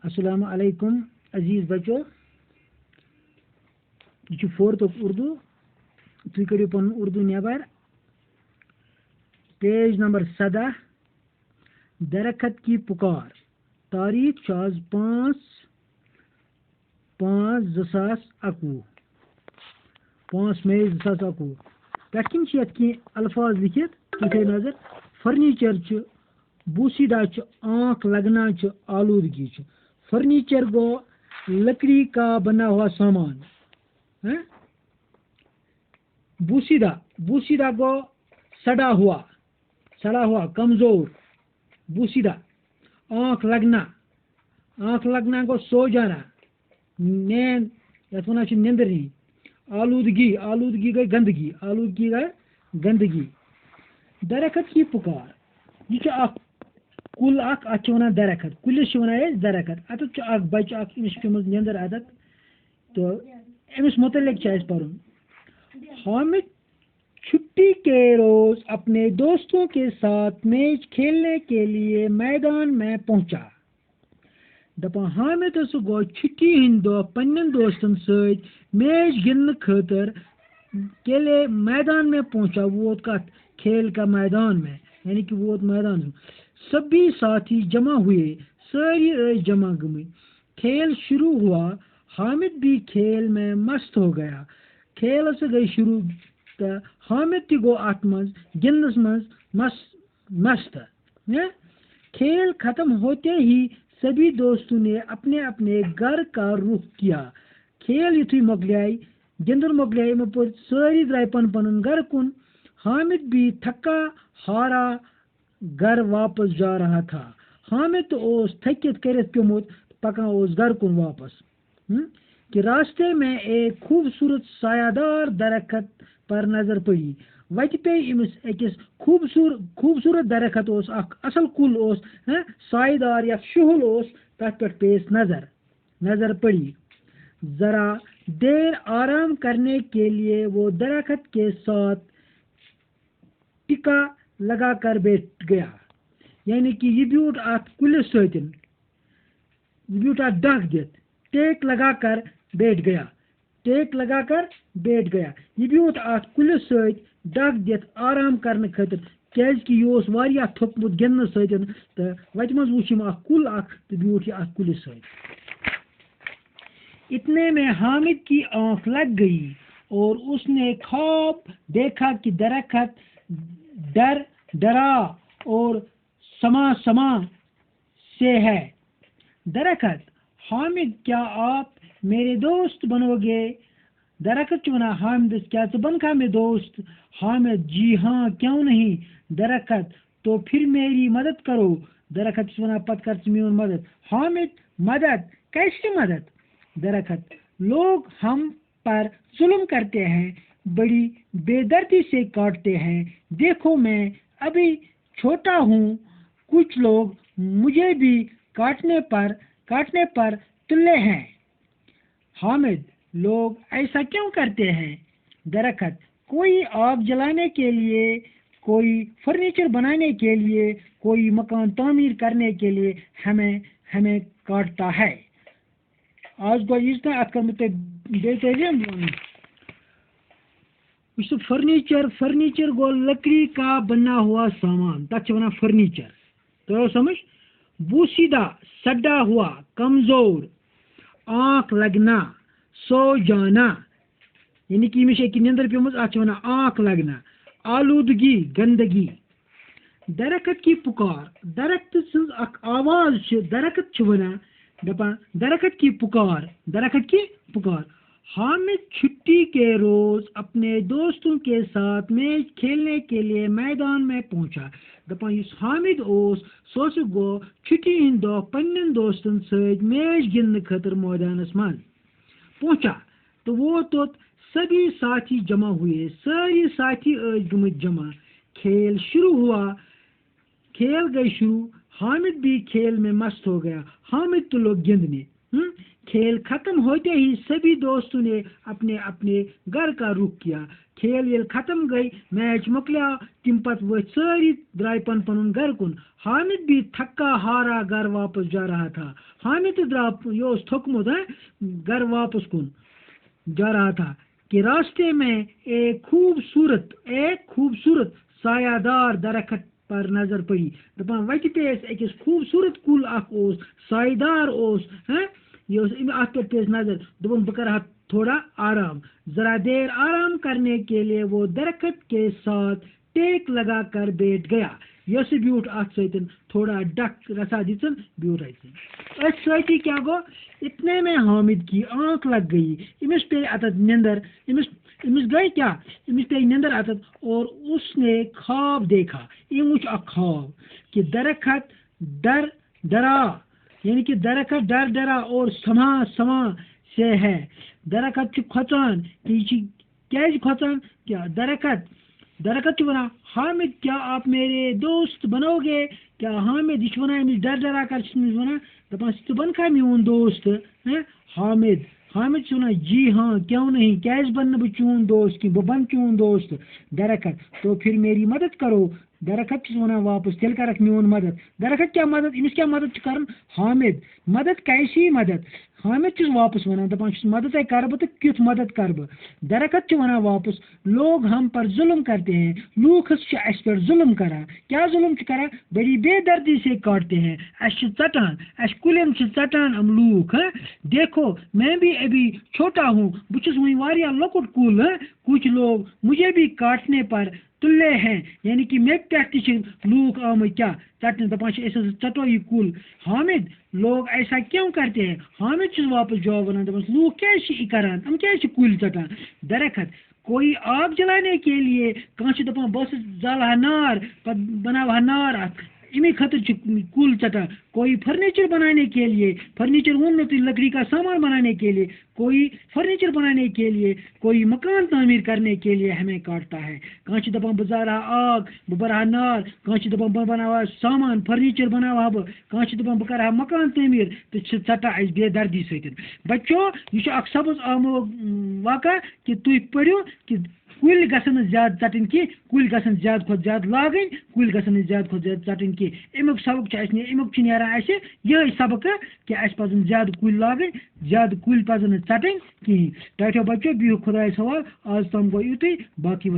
अस्सलाम अलैकुम अजीज बच्चों, यह 4th उर्दू। तुम करो पन उर्दू नेबर। Page number 17। दरखत की पुकार। तारीख आज 5/5/2021 5 मई 2021 पे कह अल्फाज लिखित तुम नजर। फर्नीचर बूसीदा आँख लगना आलूदगी। फर्नीचर गो लकड़ी का बना हुआ सामान। बूसीदा गो सड़ा हुआ कमजोर। बूसीदा आँख लगना गो सो जाना, नींद यथ वन निंदर नहीं। आलूदगी गई गंदगी। दरखत की पुकार। यह कुल अत वन दरखत। कुलिस वन दरखत। अत बच्चे अमिस पेमज निंदर आदत, तो अमिस मुतलिक पढ़ुन। हामिद छुट्टी के रोज अपने दोस्तों के साथ मैच खेलने के लिए मैदान में पहुंचा। दपा हामिद गो छुट्टी हंद दो पन्न दोस्तन सत मैच गिंदने खतर केले मैदान में पहुंचा। वोत कत खेल का मैदान में, यानी कि वोत मैदान में। सभी साथी जमा हुए, सारी जमा गई। खेल शुरू हुआ। हामिद भी खेल में मस्त हो गया। खेल से गई शुरू, तो हामिद ती गो अत मज गिंदस मज मस्त। खेल खत्म होते ही सभी दोस्तों ने अपने अपने घर का रुख किया। खेल युथी मोकलियाई, गिंदन मोकलियाई में पर सारी द्राय पन घर कुन। हामिद भी थका हारा घर वापस जा रहा था। हामिद तो ओस थकित करित प्योमुत पका ओस घर कुन वापस। कि रास्ते में एक खूबसूरत सायादार दरखत पर नजर पड़ी। वत पे इमिस अकिस खूबसूरत दरखत ओस, असल कुल ओस, सायदार या शुहुल ओस। तथ पे पेस नजर पड़ी। जरा देर आराम करने के लिए वो दरखत के साथ टिका लगाकर बैठ गया। यानी कि यह ब्यूट अत कुलिस सतन, यह ब्यूट अत डक दित, टेक लगाकर बैठ गया। यह ब्यूट अत कुलिस सत डक दित आराम करने खतर, क्या यह वारिया थोकमुत गिंदन सतन। तो वत मज वुच कुल तो ब्यूट यह अत कुलिस सत। इतने में हामिद की आंख लग गई और उसने ख्वाब देखा कि दरखत डरा और समा से है। दरखत, हामिद क्या आप मेरे दोस्त बनोगे? दरखत वना हामिद, क्या तो बनखा में दोस्त? हामिद, जी हाँ, क्यों नहीं। दरखत, तो फिर मेरी मदद करो। दरखत वना पत कर मेरी मदद। हामिद, मदद? कैसी मदद? दरखत, लोग हम पर जुल्म करते हैं, बड़ी बेदर्दी से काटते हैं। देखो मैं अभी छोटा हूँ, कुछ लोग मुझे भी काटने पर तुले हैं। हामिद, लोग ऐसा क्यों करते हैं? दरखत, कोई आग जलाने के लिए, कोई फर्नीचर बनाने के लिए, कोई मकान तामीर करने के लिए हमें काटता है। आज गो इतना अत फर्नीचर गो लकड़ी का बना हुआ सामान, तथ वन फर्नीचर। तो समझ। बूसीदा सड़ा हुआ, कमजोर। आँख लगना, सो जाना, यानी कि मिश निंदर पेमज अत वन आँख लगना। आलूदगी, गंदगी। दरखत की पुकार। दरख्त सज अख आवाज दरखत वन दपा दरखत की पुकार। हामिद छुट्टी के रोज अपने दोस्तों के साथ मैच खेलने के लिए मैदान में पहुंचा। दपा हामिद ओस सोस गो छुट्टी हंद दो पन्न दोस्तन सत मैच गिंदने खतर मैदानस मन पहुंचा। तो वो तो सभी साथी जमा हुए, सारी साथी गमत जमा। खेल शुरू हुआ। खेल गई शुरू। हामिद भी खेल में मस्त हो गया। हामिद तो लोग गिंदने। खेल खत्म होते ही सभी दोस्तों ने अपने अपने घर का रुख किया। खेल येल खत्म गई, मैच मुकलिया, तिम पत वो सारी द्राय पन पनुन घर कुन। हामिद भी थक्का हारा घर वापस जा रहा था। हामिद यो थकमुद घर वापस कुन जा रहा था कि रास्ते में एक खूबसूरत सायादार दरख्त पर नजर पड़ी। दपान वत पे अकिस खूबसूरत कुल सायदार पे नजर। दोपन बह कर थोड़ा आराम। जरा देर आराम करने के लिए वो दरख्त के साथ टेक लगा कर बैठ गया। यस ब्यूट अत सतन थोड़ा डक रसा दिचन ब्यूट अत सती क्या गो, इतने में हामिद की आंख लग गई। इमिस पे अतत निंदर, इमिस गई क्या, इमिस पे निंदर अतत और उसने ख्वाब देखा। इमुच ख्वाब कि दरख्त डरा यानी कि दरख्त डरा और समा से है। दरख्त खोचान क्या खोचान, क्या दरख्त वना हामिद क्या आप मेरे दोस्त बनोगे। क्या हामिद यह वन अमिस डरा कर वन दपान स बन खा मीन दोस्त है। हामिद वन जी हाँ क्यों नहीं, क्या बन बह चून दोस्त कि बह बन चून दोस्त। दरख्त तो फिर मेरी मदद करो। दरख्त वन वापस तेल कर मीन मदद। दरख्त क्या मदद, इमिस क्या मदद कर हामिद, मदद कैसी मदद। हामिद वापस वन दपान मदद कर बह तो क्युथ मदद कर बह। दरख्त वन वापस लोग हम पर जुल्म करते हैं, लूख अस पर जुल्म करा। क्या जुल्म करा, बड़ी बेदर्दी से काटते हैं, अस चटान, अस कुलन चटान हम लूख। देखो मैं भी अभी छोटा हूँ, बुछुस वही वारिया लकुट कुल। कुछ लोग मुझे भी काटने पर तुल्ले हैं, यानी कि मे पे लूख आम क्या चटने दपान चटो यह कुल। हामिद लोग ऐसा क्यों करते हैं। हामिद वापस जवाब वन दपान लूख क्या करान, हम क्या कुल चटान। दरख्त कोई आग जलाने के लिए कह दपान बस जल नार पत बनाव नार अत इमे खतर कुल चटा। कोई फर्नीचर बनाने के लिए, फर्नीचर वन तो लकड़ी का सामान बनाने के लिए, कोई फर्नीचर बनाने के लिए, कोई मकान तामीर करने के लिए हमें काटता है। कह दपान बह जरा आग बह बरहा नार, कह दपान बह बनावा सामान फर्नीचर बनावा बह, कह दपान बह कर मकान तामीर तो चटा अस बेदर्दी सतन। बच्चों यह सबज आमो वाक़ा कि तुम पढ़ो कि कुल गसन ज्यादा चटन की, कुल गसन ज्यादा खुद ज्यादा लागन, कुल गसन ज्यादा खुद ज्यादा चटन की। अमुक सबक अमुक यह सबक कि अस पजन ज्यादा कुल लागन, ज्यादा कुल पजन चटन कहें। टो बच्चों बिहु खुदा सवाल, आज तम गो युत बाकी।